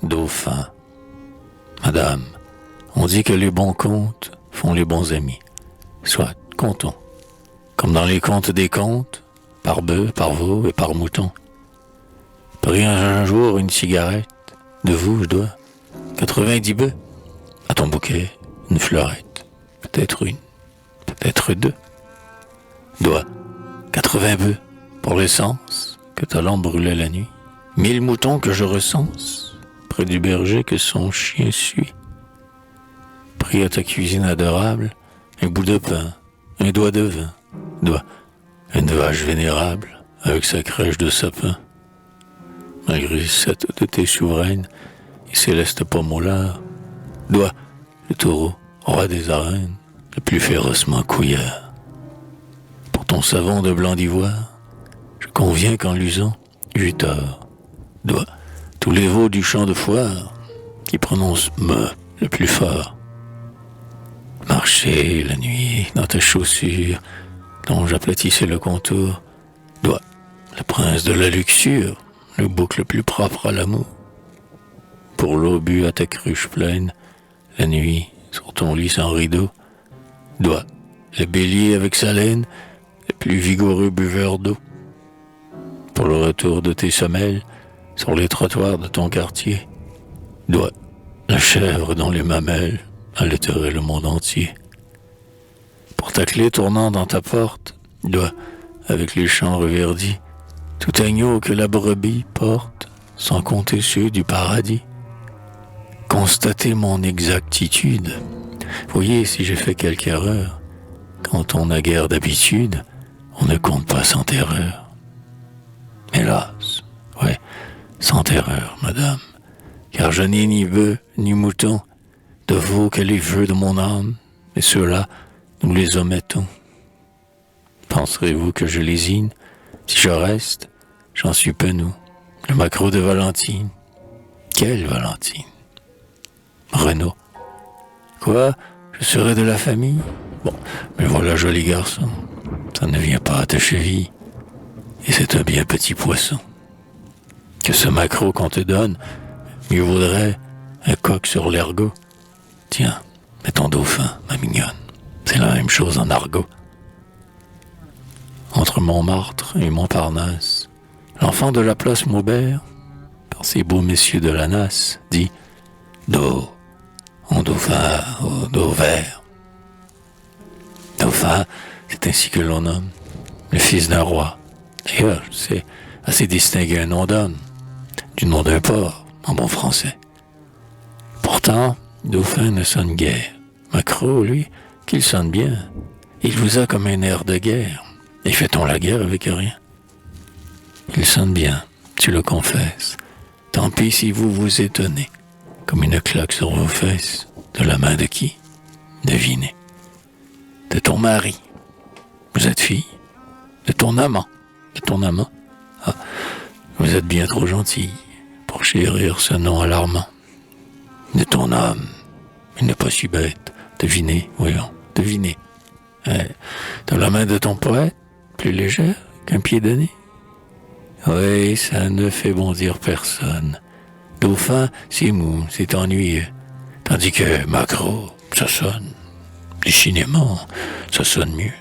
Dauphin. Madame, on dit que les bons contes font les bons amis. Soit, comptons. Comme dans les contes des contes, par bœuf, par veau et par mouton. Pris un jour une cigarette, de vous je dois 90 bœufs. À ton bouquet, une fleurette. Peut-être une, peut-être deux. Dois 80 bœufs pour l'essence que ta lampe brûlait la nuit. 1000 moutons que je recense près du berger que son chien suit. Pris à ta cuisine adorable, un bout de pain, un doigt de vin. Dois une vache vénérable avec sa crèche de sapin. Malgré cette de tes souveraines et célestes pommeaux-là, dois le taureau, roi des arènes, le plus férocement couillard. Pour ton savon de blanc d'ivoire, je conviens qu'en l'usant, j'eus tort. Dois tous les veaux du champ de foire qui prononcent me le plus fort. Marcher la nuit dans tes chaussures dont j'aplatissais le contour. Dois le prince de la luxure, le bouc le plus propre à l'amour. Pour l'eau bue à ta cruche pleine, la nuit, sur ton lit sans rideau. Dois le bélier avec sa laine, le plus vigoureux buveur d'eau. Pour le retour de tes semelles, sur les trottoirs de ton quartier. Dois la chèvre dans les mamelles allaiterait le monde entier. Pour ta clé tournant dans ta porte, dois, avec les champs reverdis, tout agneau que la brebis porte, sans compter ceux du paradis. Constatez mon exactitude. Voyez si j'ai fait quelque erreur. Quand on n'a guère d'habitude, on ne compte pas sans terreur. Hélas, ouais, sans terreur, madame, car je n'ai ni bœuf ni mouton, de vous que les vœux de mon âme, et ceux-là, nous les omettons. Penserez-vous que je lésine? Si je reste, j'en suis penaud. Le maquereau de Valentine. Quelle Valentine? Renaud. Quoi? Je serai de la famille? Bon, mais voilà, joli garçon. Ça ne vient pas à ta cheville. Et c'est un bien petit poisson. Que ce maquereau qu'on te donne, mieux vaudrait un coq sur l'ergot. Tiens, mets ton dauphin, ma mignonne. C'est la même chose en argot. Entre Montmartre et Montparnasse, l'enfant de la place Maubert, par ces beaux messieurs de la Nasse, dit « Do, on dauphin, au dos vert ». Dauphin, c'est ainsi que l'on nomme le fils d'un roi. D'ailleurs, c'est assez distingué un nom d'homme, du nom d'un porc, en bon français. Pourtant, dauphin ne sonne guère. Maquereau, lui, qu'il sonne bien. Il vous a comme un air de guerre. Et fait-on la guerre avec rien? Il sonne bien, tu le confesses. Tant pis si vous vous étonnez, comme une claque sur vos fesses. De la main de qui? Devinez. De ton mari. Vous êtes fille? De ton amant. De ton amant? Ah, vous êtes bien trop gentille pour chérir ce nom alarmant. De ton âme. Il n'est pas si bête. Devinez, voyons, devinez. De la main de ton poète, plus légère qu'un pied de nez. Oui, ça ne fait bondir personne. Dauphin, c'est mou, c'est ennuyeux. Tandis que maquereau, ça sonne. Décidément, ça sonne mieux.